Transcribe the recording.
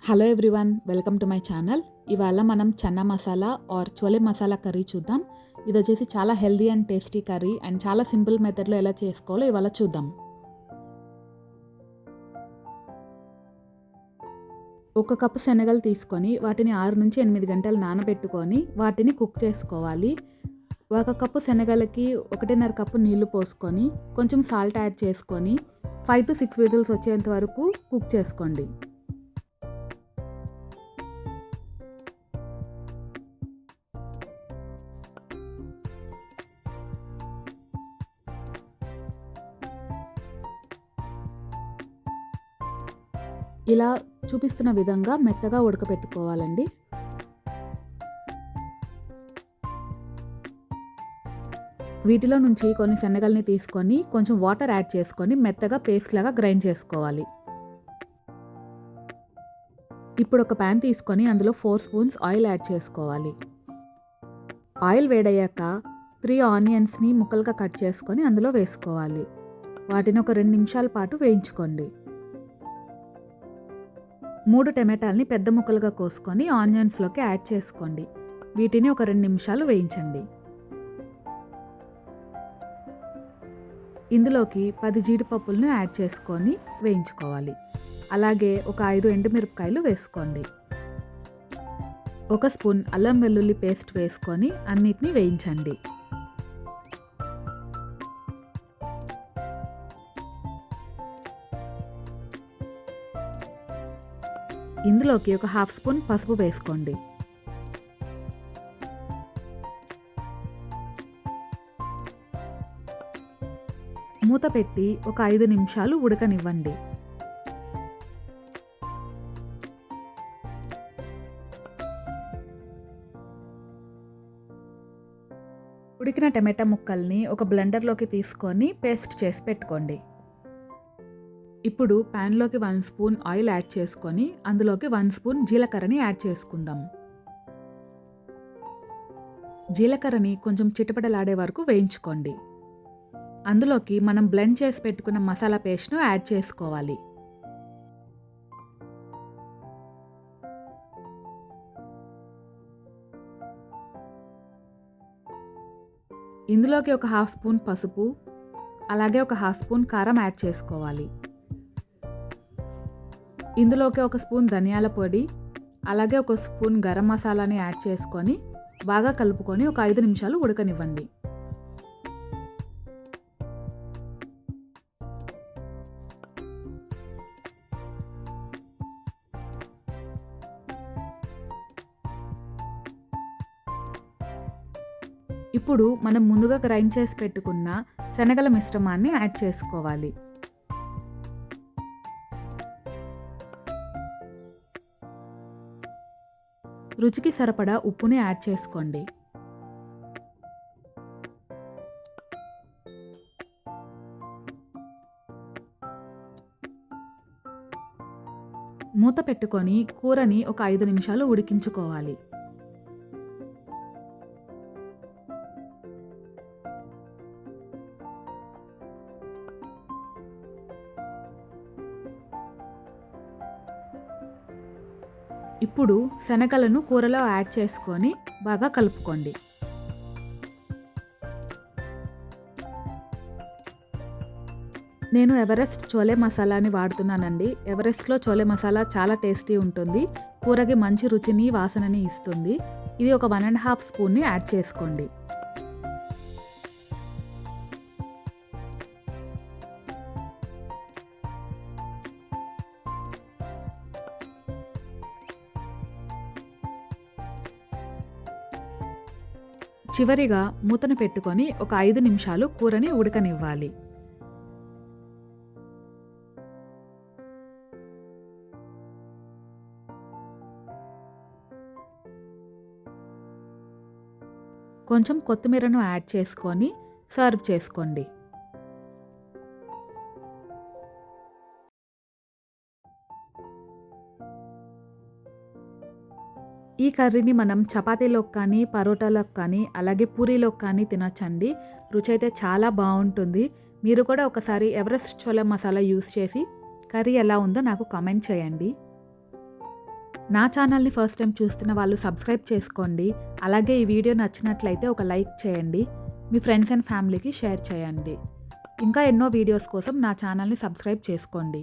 Hello everyone, welcome to my channel. ఇవాళ మనం chana masala are chole masala curry చూద్దాం. ఇది వచ్చేసి చాలా healthy and tasty curry and చాలా సింపుల్ మెథడ్లో ఎలా చేసుకోవాలో ఇవాళ చూద్దాం. ఒక కప్పు శనగలు తీసుకొని వాటిని 6 నుంచి 8 గంటలు నానబెట్టుకొని వాటిని కుక్ చేసుకోవాలి. ఒక కప్పు శనగలకి 1.5 కప్పు నీళ్లు పోసుకొని కొంచెం సాల్ట్ యాడ్ చేసుకొని 5 to 6 విజిల్స్ వచ్చేంత వరకు కుక్ చేసుకోండి. ఇలా చూపిస్తున్న విధంగా మెత్తగా ఉడకపెట్టుకోవాలండి. వీటిలో నుంచి కొన్ని శనగల్ని తీసుకొని కొంచెం వాటర్ యాడ్ చేసుకొని మెత్తగా పేస్ట్ లాగా గ్రైండ్ చేసుకోవాలి. ఇప్పుడు ఒక ప్యాన్ తీసుకొని అందులో 4 స్పూన్స్ ఆయిల్ యాడ్ చేసుకోవాలి. ఆయిల్ వేడయ్యాక 3 ఆనియన్స్ని ముక్కలుగా కట్ చేసుకొని అందులో వేసుకోవాలి. వాటిని ఒక 2 నిమిషాల పాటు వేయించుకోండి. 3 టమాటాలని పెద్ద ముక్కలుగా కోసుకొని ఆనియన్స్లోకి యాడ్ చేసుకోండి. వీటిని ఒక 2 నిమిషాలు వేయించండి. ఇందులోకి 10 జీడిపప్పులను యాడ్ చేసుకొని వేయించుకోవాలి. అలాగే ఒక 5 ఎండుమిరపకాయలు వేసుకోండి. 1 స్పూన్ అల్లం వెల్లుల్లి పేస్ట్ వేసుకొని అన్నిటినీ వేయించండి. ఇందులోకి ఒక 1/2 స్పూన్ పసుపు వేసుకోండి. మూత పెట్టి ఒక 5 నిమిషాలు ఉడకనివ్వండి. ఉడికిన టమాటా ముక్కల్ని ఒక బ్లెండర్లోకి తీసుకొని పేస్ట్ చేసి పెట్టుకోండి. ఇప్పుడు ప్యాన్లోకి 1 స్పూన్ ఆయిల్ యాడ్ చేసుకొని అందులోకి 1 స్పూన్ జీలకర్రని యాడ్ చేసుకుందాం. జీలకర్రని కొంచెం చిటపటలాడే వరకు వేయించుకోండి. అందులోకి మనం బ్లెండ్ చేసి పెట్టుకున్న మసాలా పేస్ట్ను యాడ్ చేసుకోవాలి. ఇందులోకి ఒక 1/2 స్పూన్ పసుపు అలాగే ఒక 1/2 స్పూన్ కారం యాడ్ చేసుకోవాలి. ఇందులోకి 1 స్పూన్ ధనియాల పొడి అలాగే 1 స్పూన్ గరం మసాలాని యాడ్ చేసుకొని బాగా కలుపుకొని ఒక 5 నిమిషాలు ఉడకనివ్వండి. ఇప్పుడు మనం ముందుగా గ్రైండ్ చేసి పెట్టుకున్న శనగల మిశ్రమాన్ని యాడ్ చేసుకోవాలి. రుచికి సరిపడా ఉప్పుని యాడ్ చేసుకోండి. మూత పెట్టుకొని కూరని ఒక 5 నిమిషాలు ఉడికించుకోవాలి. ఇప్పుడు శనగలను కూరలో యాడ్ చేసుకొని బాగా కలుపుకోండి. నేను ఎవరెస్ట్ చోలే మసాలాని వాడుతున్నానండి. ఎవరెస్ట్లో చోలే మసాలా చాలా టేస్టీ ఉంటుంది. కూరకి మంచి రుచిని వాసనని ఇస్తుంది. ఇది ఒక 1.5 స్పూన్ని యాడ్ చేసుకోండి. చివరిగా మూతను పెట్టుకొని ఒక 5 నిమిషాలు కూరని ఉడకనివ్వాలి. కొంచెం కొత్తిమీరను యాడ్ చేసుకొని సర్వ్ చేసుకోండి. ఈ కర్రీని మనం చపాతీలోకి కానీ పరోటాలోకి కానీ అలాగే పూరీలోకి కానీ తినొచ్చండి. రుచి అయితే చాలా బాగుంటుంది. మీరు కూడా ఒకసారి ఎవరెస్ట్ చోలే మసాలా యూస్ చేసి కర్రీ ఎలా ఉందో నాకు కామెంట్ చేయండి. నా ఛానల్ని ఫస్ట్ టైం చూస్తున్న వాళ్ళు సబ్స్క్రైబ్ చేసుకోండి. అలాగే ఈ వీడియో నచ్చినట్లయితే ఒక లైక్ చేయండి. మీ ఫ్రెండ్స్ అండ్ ఫ్యామిలీకి షేర్ చేయండి. ఇంకా ఎన్నో వీడియోస్ కోసం నా ఛానల్ని సబ్స్క్రైబ్ చేసుకోండి.